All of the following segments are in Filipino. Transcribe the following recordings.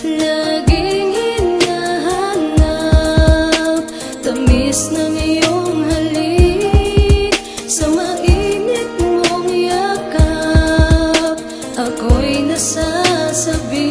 Laging hinahanap tamis ng iyong halik, sa mainit mong yakap ako'y nasasabi.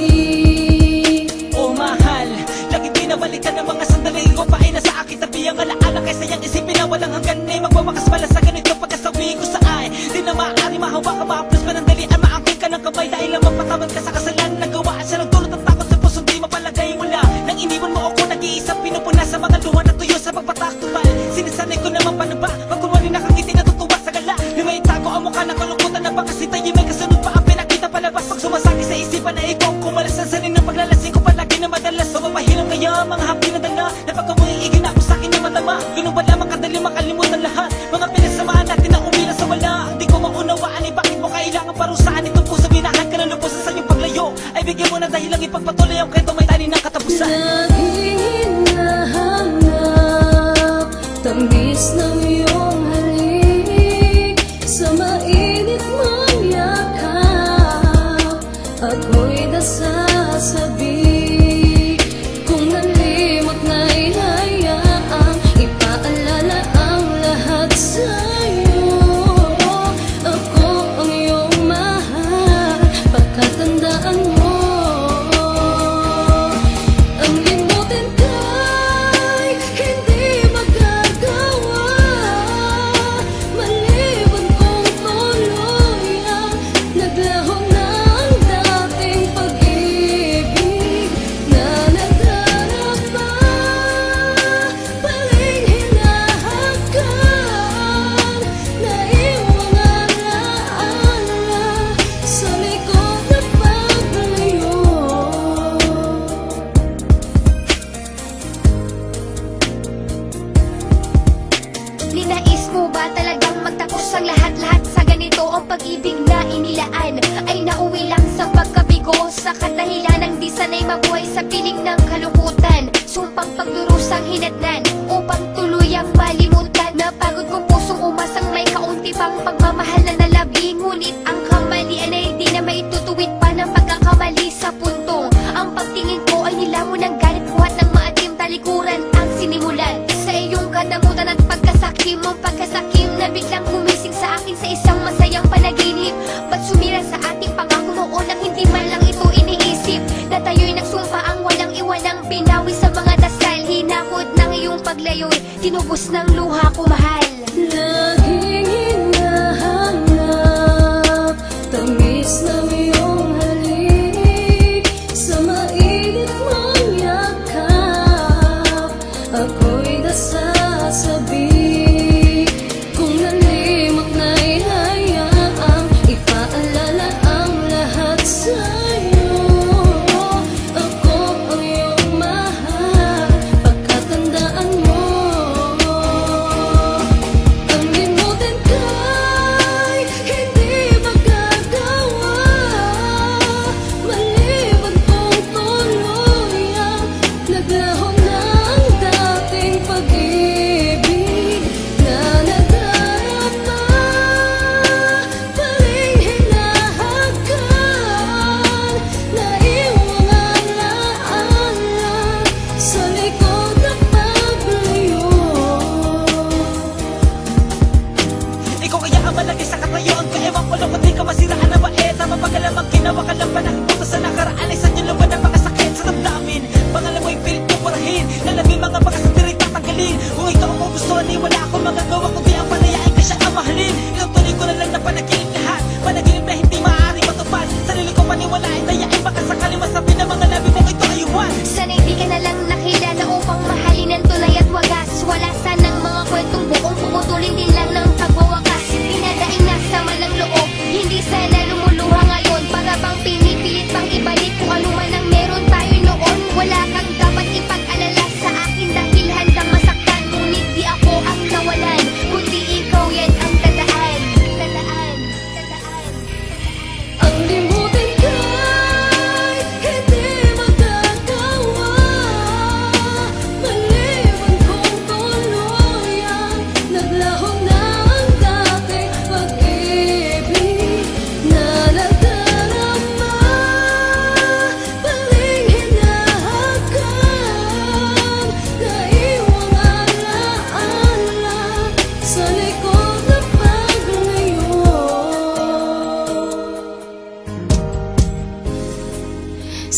Oh mahal, laging binabalikan ng mga sandali ko pa ay nasa aking tabi. Ang alaala kaysa yung isipin na walang hanggan ay magwawakas pala sa ganito pagkasabi ko sa ay. Di na maaari mahawa ka, ma-aplos pa ng dalian, maangkin ka ng kamay dahil lang mapatawad ka sa kasalanan. Nagawa siya ng tulot at takot sa puso, di mapalagay mula nang iniwan mo ako nag-iisang pinupuna sa mga luha na tuyo sa pagpataktumal. Sinasanay ko naman paano ba magkunwari nakangiti natutuwa sa gala na may tago ang mukha ng kalungkutan na baka sitayin may kasunod pa ang pinakita palabas. Pag sumasagi sa isipan na ikaw kumalas ang sanin ng paglalasing ko palagi na madalas. Mapapahilang kaya mga hapi na dala na pagka muiigin na ako sa akin na matama. Ganun ba lamang kadali makalimutan lahat mga pinasamaan natin na umila sa wala. Di ko maunawaan ay bakit mo kailangan parusaan itong puso. Binahan ka ng lupusan sa iyong paglayo ay bigyan mo na dahil lang ipagpatuloy ang kwento may tani ng katapusan. Laging hinahanap tamis ng iyong halik, sa mainit mong yakap ako'y nasasabi. Kung nalimot na'y hayaang ipaalala ang lahat sa'yo. Ako ang iyong mahal, pagkatandaan mo. Ang limutin ka'y hindi magagawa, maliban kong tuluyang naglaho na ang dating pag-ibig na nagdarapa. Paling hinahakan na iyong alaala sa likod na paglayo. Ninais mo ba talagang magtapos ang lahat-lahat sa ganito? Ang pag-ibig na inilaan ay nauwi lang sa pagkabigo, sa kadahilan ng di sanay mabuhay sa piling ng kalungkutan. Sumpang pagdurusang hinatnan upang tuluyang malimutan. Napagod kong pusong umasang may kaunti pang pagmamahal na nalabi. Ngunit ang kamalian ay di na maitutuwid pa ng pagkakamali sa puntong. Ang pagtingin ko ay nilamon ng galit, buhat ng maatim talikuran ang sinimulan. Sa iyong kadamutan at pagkasakim, ang pagkasakim na biglang gumising sa akin sa isang masayang panaginip. Ba't sumira sa ating pangako noon ang hindi man lang ito iniisip? Na tayo'y nagsumpa ang walang iwanang binawi sa mga dasal. Hinakot ng iyong paglayo'y tinubos ng luha ko, mahal. Laging hinahanap tamis ng iyong halik, sa mainit mong yakap ako'y nasasabi. Kung nalimot na'y hayaang ipaalala ang lahat sa'yo. Ako ang iyong mahal, pagkatandaan mo.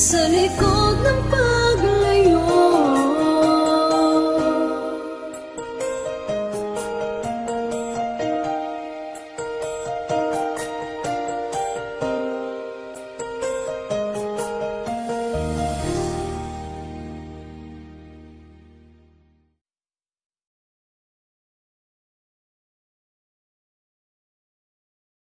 Sa likod ng